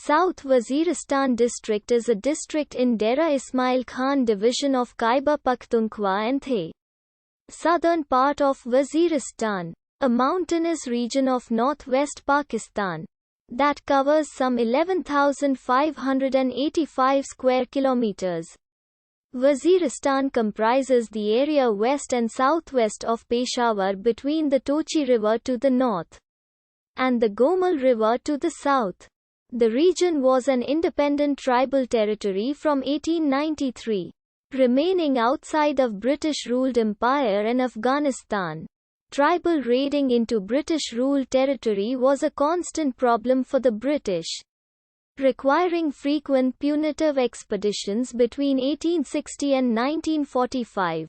South Waziristan district is a district in Dera Ismail Khan division of Khyber Pakhtunkhwa and The southern part of Waziristan, a mountainous region of northwest Pakistan that covers some 11,585 square kilometers. Waziristan comprises the area west and southwest of Peshawar between the Tochi River to the north and the Gomal River to the south. The region was an independent tribal territory from 1893, remaining outside of British-ruled Empire and Afghanistan. Tribal raiding into British-ruled territory was a constant problem for the British, requiring frequent punitive expeditions between 1860 and 1945.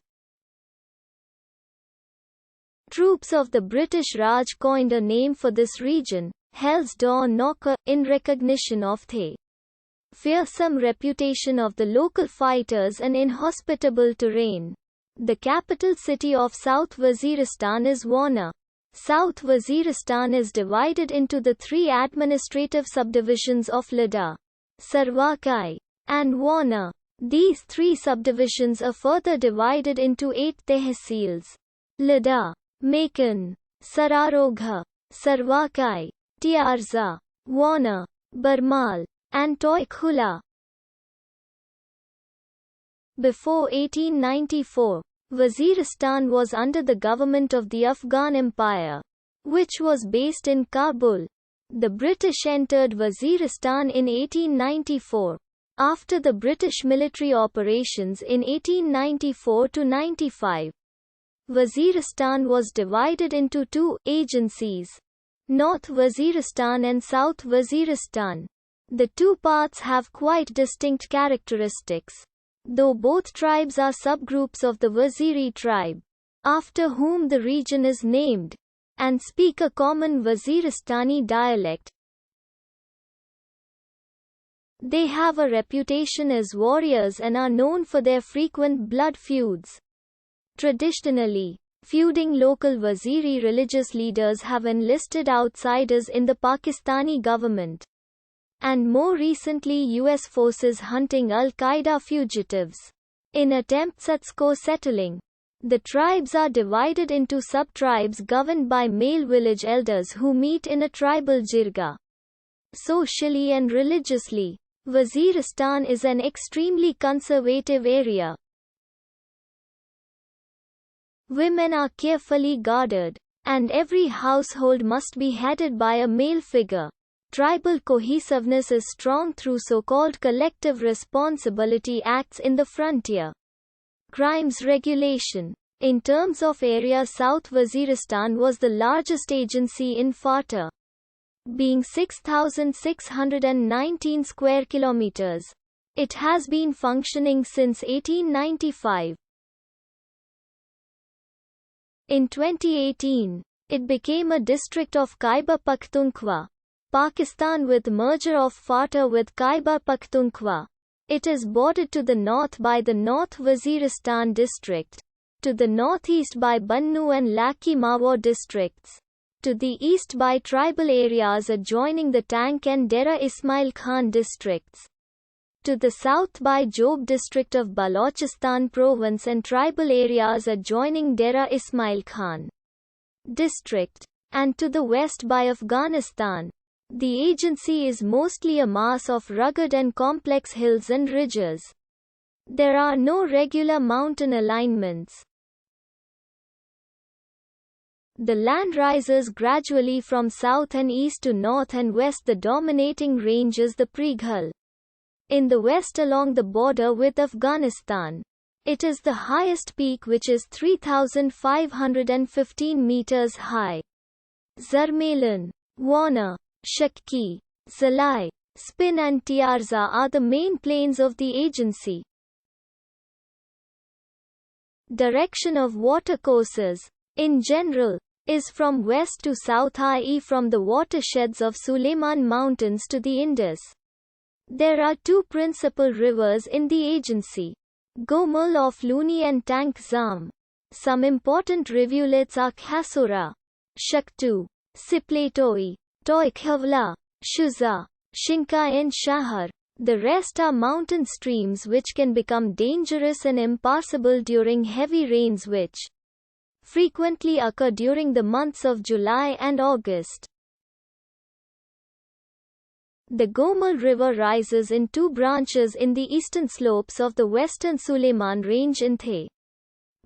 Troops of the British Raj coined a name for this region, Hell's Door Knocker, in recognition of the fearsome reputation of the local fighters and inhospitable terrain. The capital city of South Waziristan is Warna. South Waziristan is divided into the three administrative subdivisions of Lada, Sarwakai, and Warna. These three subdivisions are further divided into 8 tehsils: Lada, Mekan, Sararogha, Sarwakai, Tiarza, Warna, Barmal, and Toikhula. Before 1894, Waziristan was under the government of the Afghan Empire, which was based in Kabul. The British entered Waziristan in 1894. After the British military operations in 1894–95, Waziristan was divided into two agencies, North Waziristan and South Waziristan. The two parts have quite distinct characteristics, though both tribes are subgroups of the Waziri tribe, after whom the region is named, and speak a common Waziristani dialect. They have a reputation as warriors and are known for their frequent blood feuds. Traditionally, feuding local Waziri religious leaders have enlisted outsiders in the Pakistani government, and more recently US forces hunting Al-Qaeda fugitives. In attempts at settling, the tribes are divided into sub-tribes governed by male village elders who meet in a tribal jirga. Socially and religiously, Waziristan is an extremely conservative area. Women are carefully guarded, and every household must be headed by a male figure. Tribal cohesiveness is strong through so-called collective responsibility acts in the frontier. Crimes regulation. In terms of area, South Waziristan was the largest agency in FATA, being 6,619 square kilometers. It has been functioning since 1895. In 2018, it became a district of Khyber Pakhtunkhwa, Pakistan with merger of FATA with Khyber Pakhtunkhwa. It is bordered to the north by the North Waziristan district, to the northeast by Bannu and Laki Mawar districts, to the east by tribal areas adjoining the Tank and Dera Ismail Khan districts, to the south by Job district of Balochistan province and tribal areas adjoining Dera Ismail Khan district, and to the west by Afghanistan. The agency is mostly a mass of rugged and complex hills and ridges. There are no regular mountain alignments. The land rises gradually from south and east to north and west. The dominating range is the Prighal, in the west along the border with Afghanistan. It is the highest peak, which is 3,515 meters high. Zarmelan, Warna, Shakki, Zalai, Spin and Tiarza are the main plains of the agency. Direction of watercourses, in general, is from west to south, i.e. from the watersheds of Suleiman Mountains to the Indus. There are two principal rivers in the agency, Gomal of Luni and Tank Zam. Some important rivulets are Khasura, Shaktu, Sipletoi, Toikhawla, Shuza, Shinka and Shahar. The rest are mountain streams which can become dangerous and impassable during heavy rains which frequently occur during the months of July and August. The Gomul River rises in two branches in the eastern slopes of the western Suleiman Range in The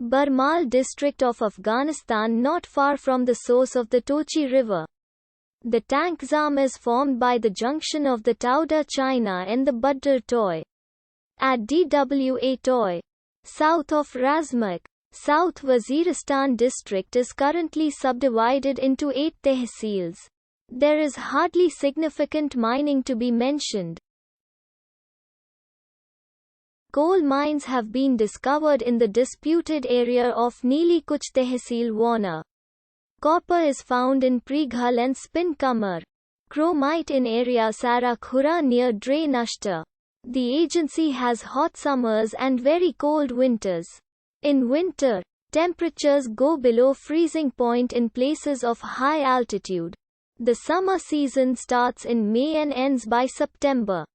Barmal district of Afghanistan, not far from the source of the Tochi River. The Tankzam is formed by the junction of the Tauda China and the Badr Toy. At Dwa Toy, south of Razmak, South Waziristan district is currently subdivided into 8 tehsils. There is hardly significant mining to be mentioned. Coal mines have been discovered in the disputed area of Neeli Kuch Tehsil Warner. Copper is found in Preghal and Spin Kamar. Chromite in area Sara Khura near Dre Nushta. The agency has hot summers and very cold winters. In winter, temperatures go below freezing point in places of high altitude. The summer season starts in May and ends by September.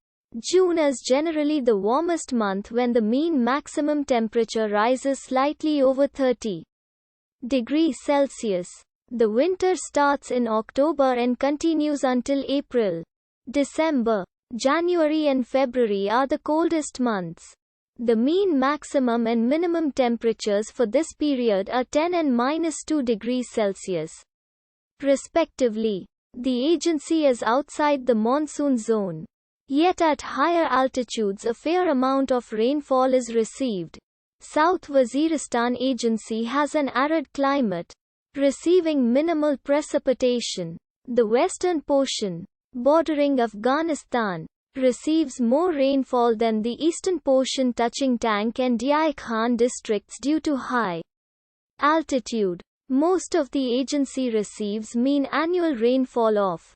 June is generally the warmest month when the mean maximum temperature rises slightly over 30 degrees Celsius. The winter starts in October and continues until April. December, January and February are the coldest months. The mean maximum and minimum temperatures for this period are 10 and -2 degrees Celsius, respectively. The agency is outside the monsoon zone. Yet at higher altitudes a fair amount of rainfall is received. South Waziristan agency has an arid climate, receiving minimal precipitation. The western portion, bordering Afghanistan, receives more rainfall than the eastern portion touching Tank and Diai Khan districts due to high altitude. Most of the agency receives mean annual rainfall of